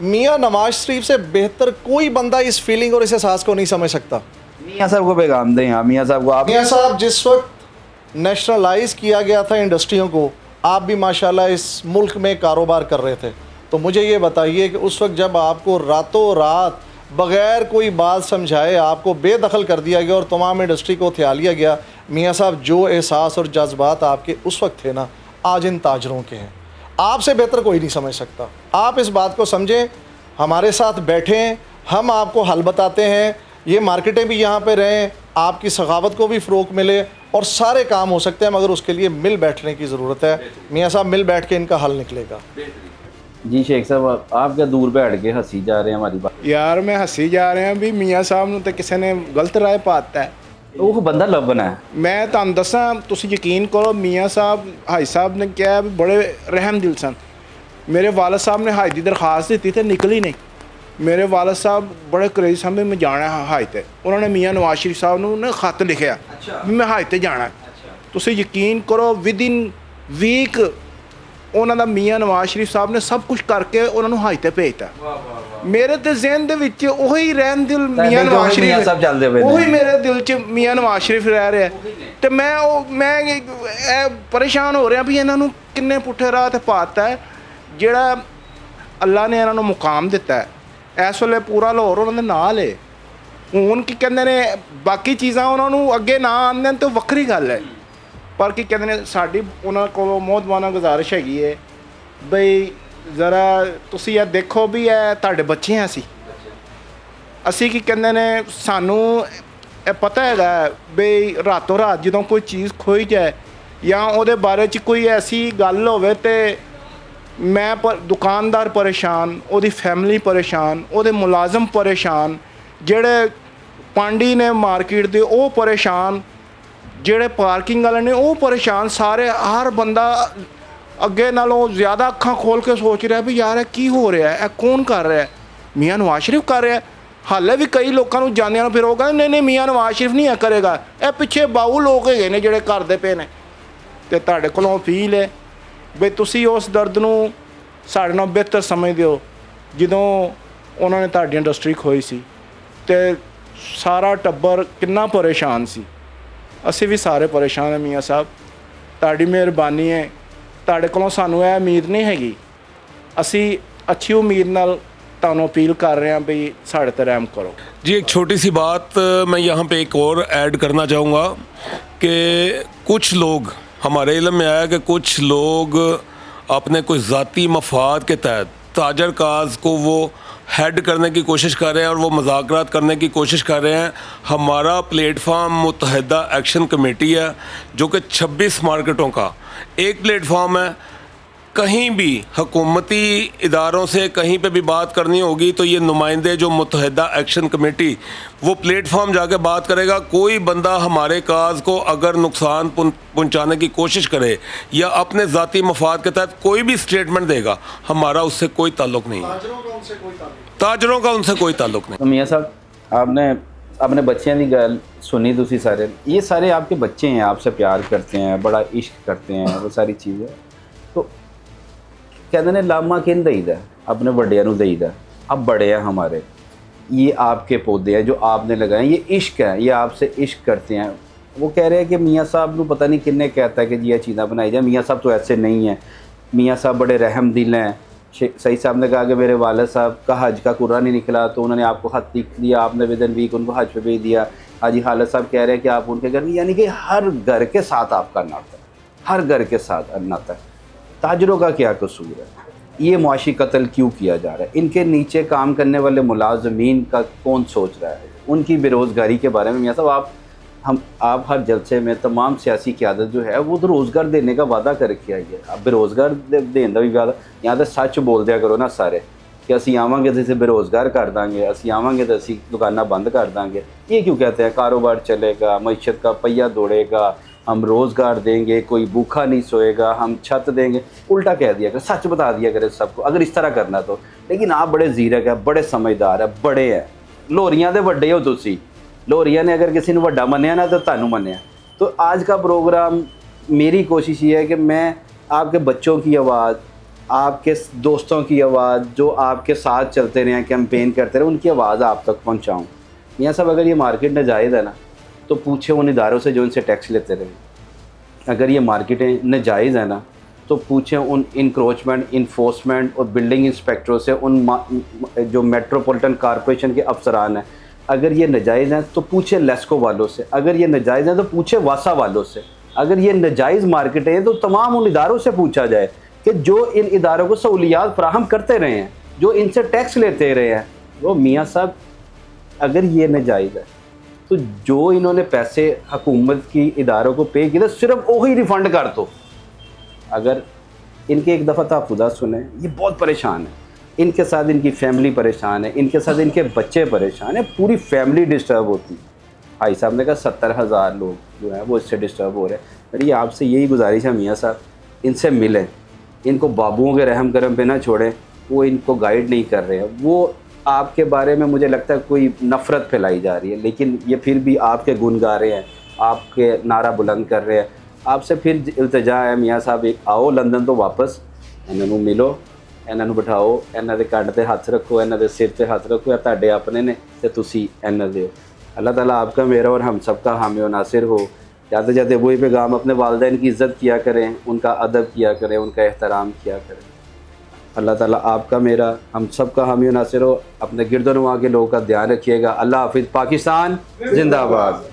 मियाँ नवाज शरीफ से बेहतर कोई बंदा इस फीलिंग और इस एहसास को नहीं समझ सकता। मियाँ साहब को पैगाम दें। हाँ, मियाँ साहब को आप, मियाँ साहब, जिस वक्त नेशनलाइज किया गया था इंडस्ट्रियों को, आप भी माशाल्लाह इस मुल्क में कारोबार कर रहे थे, तो मुझे ये बताइए कि उस वक्त जब आपको रातों रात बग़ैर कोई बात समझाए आपको बेदखल कर दिया गया और तमाम इंडस्ट्री को हथिया लिया गया, मियाँ साहब जो एहसास और जज्बात आपके उस वक्त थे ना, आज इन ताजरों के हैं। आपसे बेहतर कोई नहीं समझ सकता। आप इस बात को समझें, हमारे साथ बैठें, हम आपको हल बताते हैं। ये मार्केटें भी यहाँ पे रहें, आपकी सखावत को भी फ़रोग़ मिले और सारे काम हो सकते हैं, मगर उसके लिए मिल बैठने की ज़रूरत है। मियाँ साहब, मिल बैठ के इनका हल निकलेगा। जी शेख साहब, आप क्या दूर बैठ के हंसी जा रहे हैं हमारी बात? यार मैं हंसी जा रहा भी मियाँ ਸਾਹਿਬ ਨੂੰ ਤਾਂ ਕਿਸੇ ਨੇ ਗਲਤ ਰਾਏ ਪਾਤਾ ਹੈ। ਉਹ ਬੰਦਾ ਲੱਭਣਾ ਹੈ। ਮੈਂ ਤੁਹਾਨੂੰ ਦੱਸਾਂ, ਤੁਸੀਂ ਯਕੀਨ ਕਰੋ, ਮੀਆਂ ਸਾਹਿਬ ਹਾਈ ਸਾਹਿਬ ਨੇ ਕਿਹਾ ਵੀ ਬੜੇ ਰਹਿਮ ਦਿਲ ਸਨ। ਮੇਰੇ ਵਾਲਦ ਸਾਹਿਬ ਨੇ ਹਾਈ ਦੀ ਦਰਖਾਸਤ ਦਿੱਤੀ ਤੇ ਨਿਕਲੀ ਨਹੀਂ। ਮੇਰੇ ਵਾਲਦ ਸਾਹਿਬ ਬੜੇ ਕਰੇਜ਼ ਸਨ ਵੀ ਮੈਂ ਜਾਣਾ ਹਾਈ ਤੇ। ਉਹਨਾਂ ਨੇ ਮੀਆਂ ਨਵਾਜ਼ ਸ਼ਰੀਫ ਸਾਹਿਬ ਨੂੰ ਨਾ ਖੱਤ ਲਿਖਿਆ ਵੀ ਮੈਂ ਹਾਈ ਤੇ ਜਾਣਾ। ਤੁਸੀਂ ਯਕੀਨ ਕਰੋ, ਵਿਦਿਨ ਵੀਕ ਉਹਨਾਂ ਦਾ ਮੀਆਂ ਨਵਾਜ਼ ਸ਼ਰੀਫ ਸਾਹਿਬ ਨੇ ਸਭ ਕੁਝ ਕਰਕੇ ਉਹਨਾਂ ਨੂੰ ਹਾਈ ਤੇ ਭੇਜਤਾ। ਮੇਰੇ ਤੇ ਜ਼ਿਹਨ ਦੇ ਵਿੱਚ ਉਹੀ ਰਹਿਣ ਦਿਲ ਮੀਆਂ ਨਵਾਜ਼ ਸ਼ਰੀਫ ਸਾਹਿਬ ਚੱਲਦੇ ਪਏ, ਉਹੀ ਮੇਰੇ ਦਿਲ 'ਚ ਮੀਆਂ ਨਵਾਜ਼ ਸ਼ਰੀਫ ਰਹਿ ਰਿਹਾ। ਤੇ ਮੈਂ ਇਹ ਪਰੇਸ਼ਾਨ ਹੋ ਰਿਹਾ ਵੀ ਇਹਨਾਂ ਨੂੰ ਕਿੰਨੇ ਪੁੱਠੇ ਰਾਹ ਤੇ ਪਾਤਾ ਹੈ। ਜਿਹੜਾ ਅੱਲਾ ਨੇ ਇਹਨਾਂ ਨੂੰ ਮੁਕਾਮ ਦਿੱਤਾ ਹੈ, ਇਸ ਵੇਲੇ ਪੂਰਾ ਲਾਹੌਰ ਉਹਨਾਂ ਦੇ ਨਾਲ ਹੈ। ਹੁਣ ਕੀ ਕਹਿੰਦੇ ਨੇ, ਬਾਕੀ ਚੀਜ਼ਾਂ ਉਹਨਾਂ ਨੂੰ ਅੱਗੇ ਨਾ ਆਉਂਦੇ ਤਾਂ ਵੱਖਰੀ ਗੱਲ ਹੈ, ਪਰ ਕੀ ਕਹਿੰਦੇ ਨੇ, ਸਾਡੀ ਉਹਨਾਂ ਕੋਲੋਂ ਮੋਹਤਬਾਨਾ ਗੁਜ਼ਾਰਿਸ਼ ਹੈਗੀ ਹੈ ਬਈ ਜ਼ਰਾ ਤੁਸੀਂ ਇਹ ਦੇਖੋ ਵੀ ਇਹ ਤੁਹਾਡੇ ਬੱਚੇ ਹਾਂ। ਅਸੀਂ ਕੀ ਕਹਿੰਦੇ ਨੇ, ਸਾਨੂੰ ਇਹ ਪਤਾ ਹੈਗਾ ਬਈ ਰਾਤੋਂ ਰਾਤ ਜਦੋਂ ਕੋਈ ਚੀਜ਼ ਖੋਈ ਜਾਏ ਜਾਂ ਉਹਦੇ ਬਾਰੇ 'ਚ ਕੋਈ ਐਸੀ ਗੱਲ ਹੋਵੇ ਤੇ ਮੈਂ ਦੁਕਾਨਦਾਰ ਪਰੇਸ਼ਾਨ, ਉਹਦੀ ਫੈਮਿਲੀ ਪਰੇਸ਼ਾਨ, ਉਹਦੇ ਮੁਲਾਜ਼ਮ ਪਰੇਸ਼ਾਨ, ਜਿਹੜੇ ਪਾਂਡੀ ਨੇ ਮਾਰਕੀਟ ਦੇ ਉਹ ਪਰੇਸ਼ਾਨ, ਜਿਹੜੇ ਪਾਰਕਿੰਗ ਵਾਲੇ ਨੇ ਉਹ ਪਰੇਸ਼ਾਨ। ਸਾਰੇ ਹਰ ਬੰਦਾ ਅੱਗੇ ਨਾਲੋਂ ਜ਼ਿਆਦਾ ਅੱਖਾਂ ਖੋਲ੍ਹ ਕੇ ਸੋਚ ਰਿਹਾ ਵੀ ਯਾਰ ਇਹ ਕੀ ਹੋ ਰਿਹਾ, ਇਹ ਕੌਣ ਕਰ ਰਿਹਾ? ਮੀਆਂ ਨਵਾਜ਼ ਸ਼ਰੀਫ ਕਰ ਰਿਹਾ। ਹਾਲੇ ਵੀ ਕਈ ਲੋਕਾਂ ਨੂੰ ਜਾਂਦਿਆਂ ਨੂੰ ਫਿਰ ਉਹ ਕਹਿੰਦੇ ਨਹੀਂ ਮੀਆਂ ਨਵਾਜ਼ ਸ਼ਰੀਫ ਨਹੀਂ ਇਹ ਕਰੇਗਾ, ਇਹ ਪਿੱਛੇ ਬਾਊ ਲੋਕ ਹੈਗੇ ਨੇ ਜਿਹੜੇ ਕਰਦੇ ਪਏ ਨੇ। ਅਤੇ ਤੁਹਾਡੇ ਕੋਲੋਂ ਅਪੀਲ ਹੈ ਵੀ ਤੁਸੀਂ ਉਸ ਦਰਦ ਨੂੰ ਸਾਡੇ ਨਾਲ ਬਿਹਤਰ ਸਮਝਦੇ ਹੋ। ਜਦੋਂ ਉਹਨਾਂ ਨੇ ਤੁਹਾਡੀ ਇੰਡਸਟਰੀ ਖੋਈ ਸੀ ਅਤੇ ਸਾਰਾ ਟੱਬਰ ਕਿੰਨਾ ਪਰੇਸ਼ਾਨ ਸੀ। ਅਸੀਂ ਵੀ ਸਾਰੇ ਪਰੇਸ਼ਾਨ ਹਾਂ ਮੀਆਂ ਸਾਹਿਬ, ਤੁਹਾਡੀ ਮਿਹਰਬਾਨੀ ਹੈ। ਤੁਹਾਡੇ ਕੋਲੋਂ ਸਾਨੂੰ ਇਹ ਉਮੀਦ ਨਹੀਂ ਹੈਗੀ। ਅਸੀਂ ਅੱਛੀ ਉਮੀਦ ਨਾਲ ਤੁਹਾਨੂੰ अपील कर रहे हैं भाई साढ़े ते रहम करो। जी एक छोटी सी बात मैं यहाँ पे एक और ऐड करना चाहूँगा कि कुछ लोग, हमारे इल्म में आया कि कुछ लोग अपने कोई ज़ाती मफाद के तहत ताजर काज को वो हेड करने की कोशिश कर रहे हैं और वो मुज़ाकरात करने की कोशिश कर रहे हैं। हमारा प्लेटफार्म मुत्तहिदा एक्शन कमेटी है जो कि 26 मार्केटों का एक प्लेटफार्म है। कहीं भी हुकूमती इदारों से कहीं पे भी बात करनी होगी तो ये नुमाइंदे जो मुत्तहिदा एक्शन कमेटी वो प्लेटफार्म जाके बात करेगा। कोई बंदा हमारे काज को अगर नुकसान पहुंचाने की कोशिश करे या अपने ज़ाती मफाद के तहत कोई भी स्टेटमेंट देगा, हमारा उससे कोई ताल्लुक़ नहीं है। ताजरों का उनसे कोई ताल्लुक़ नहीं। तो मियाँ साहब, आपने अपने बच्चों की गल सुनी, तुसी सारे ये सारे आपके बच्चे हैं, आपसे प्यार करते हैं, बड़ा इश्क करते हैं, वो सारी चीज़ें। तो कहते ने लामा किन दईदा, अपने बड़िया नूं दईदा। अब बड़े हैं हमारे, ये आपके पौधे हैं जो आपने लगाए, ये इश्क है, ये आपसे इश्क करते हैं। वो कह रहे हैं कि मियाँ साहब नूं पता नहीं किन्ने कहता है कि जी ये चीज़ें बनाई जाए। मियाँ साहब तो ऐसे नहीं हैं, मियाँ साहब बड़े रहम दिल हैं। सही साहब ने कहा कि मेरे वालिद साहब का हज का कुर्रा नहीं निकला तो उन्होंने आपको खत लिख दिया, आपने विदिन वीक उनको हज पे भेज दिया। हाजी खालिद साहब कह रहे हैं कि आप उनके घर में, यानी कि हर घर के साथ आपका नाता है, हर घर के साथ नाता है। ताजरों का क्या कसूर है? ये मुआशी कत्ल क्यों किया जा रहा है? इनके नीचे काम करने वाले मुलाजमीन का कौन सोच रहा है? उनकी बेरोज़गारी के बारे में मियाँ साहब आप हर जलसे में तमाम सियासी क़यादत जो है वो तो रोज़गार देने का वादा करके आई है। अब बेरोज़गार देने का भी वादा, यहाँ तो सच बोल दिया करो ना सारे कि असी आवांगे तो इसे बेरोज़गार कर देंगे, असी आवांगे तो असी दुकाना बंद कर देंगे। ये क्यों कहते हैं कारोबार चलेगा, मईशत का पहिया दौड़ेगा, हम रोज़गार देंगे, कोई भूखा नहीं सोएगा, हम छत देंगे। उल्टा कह दिया कर, सच बता दिया करे सबको अगर इस तरह करना तो। लेकिन आप बड़े जीरक है, बड़े समझदार है, बड़े हैं। लोहरियां दे वड्डे हो तुसी, लोहरियां ने अगर किसी ने वड्डा मन्निया ना तो तुहानू मन्निया। तो आज का प्रोग्राम मेरी कोशिश ये है कि मैं आपके बच्चों की आवाज़, आपके दोस्तों की आवाज़, जो आपके साथ चलते रहे, कैंपेन करते रहे, उनकी आवाज़ आप तक पहुँचाऊँ। मियाँ साहब, अगर ये मार्केट नाजायज़ है ना तो पूछे उन इदारों से जो इनसे टैक्स लेते रहे। अगर ये मार्केटें नाजायज़ है ना तो पूछें उन इंक्रोचमेंट, इन्फोर्समेंट और बिल्डिंग इंस्पेक्टरों से, उन जो मेट्रोपॉलिटन कॉरपोरेशन के अफसरान हैं। अगर ये नाजायज़ हैं तो पूछे लेस्को वालों से, अगर ये नाजायज़ हैं तो पूछे वासा वालों से। अगर ये नाजायज़ मार्केटें हैं तो तमाम उन इदारों से पूछा जाए कि जो इन इदारों को सहूलियात फराहम करते रहे हैं, जो इनसे टैक्स लेते रहे हैं, वो मियाँ साहब अगर ये नाजायज़ है तो जो इन्होंने पैसे हुकूमत की इदारों को पे किए थे सिर्फ वही रिफ़ंड कर दो। अगर इनके एक दफ़ा तहफ़्फ़ुज़ात सुने, ये बहुत परेशान है, इनके साथ इनकी फैमिली परेशान है, इनके साथ इनके बच्चे परेशान है, पूरी फैमिली डिस्टर्ब होती है। भाई साहब ने कहा 70,000 लोग जो हैं वो इससे डिस्टर्ब हो रहे हैं। मेरी आपसे यही गुजारिश है मियाँ साहब, इनसे मिलें, इनको बाबुओं के रहम करम पे ना छोड़ें, वो इनको गाइड नहीं कर रहे हैं। वो आपके बारे में मुझे लगता है कोई नफ़रत फैलाई जा रही है, लेकिन ये फिर भी आपके गुण गा रहे हैं, आपके नारा बुलंद कर रहे हैं। आपसे फिर इल्तिजा है मियाँ साहब, एक आओ लंदन तो वापस, इन्हों मिलो, इन्हों बिठाओ, इन्हों के कंध ते हथ रखो, इन्हों के सिर ते हथ रखो, तुहाडे अपने ने ते तुसी इन्हों दे। अल्लाह ताला आपका मेरा और हम सब का हामी व नासिर हो। जाते जाते वही पैगाम, अपने वालिदैन की इज़्ज़त किया करें, उनका अदब किया करें, उनका एहतराम किया करें। अल्लाह ताला आपका मेरा हम सब का हामी व नासिर हो। अपने गिरदोनवा के लोगों का ध्यान रखिएगा। अल्लाह हाफिज़। पाकिस्तान जिंदाबाद।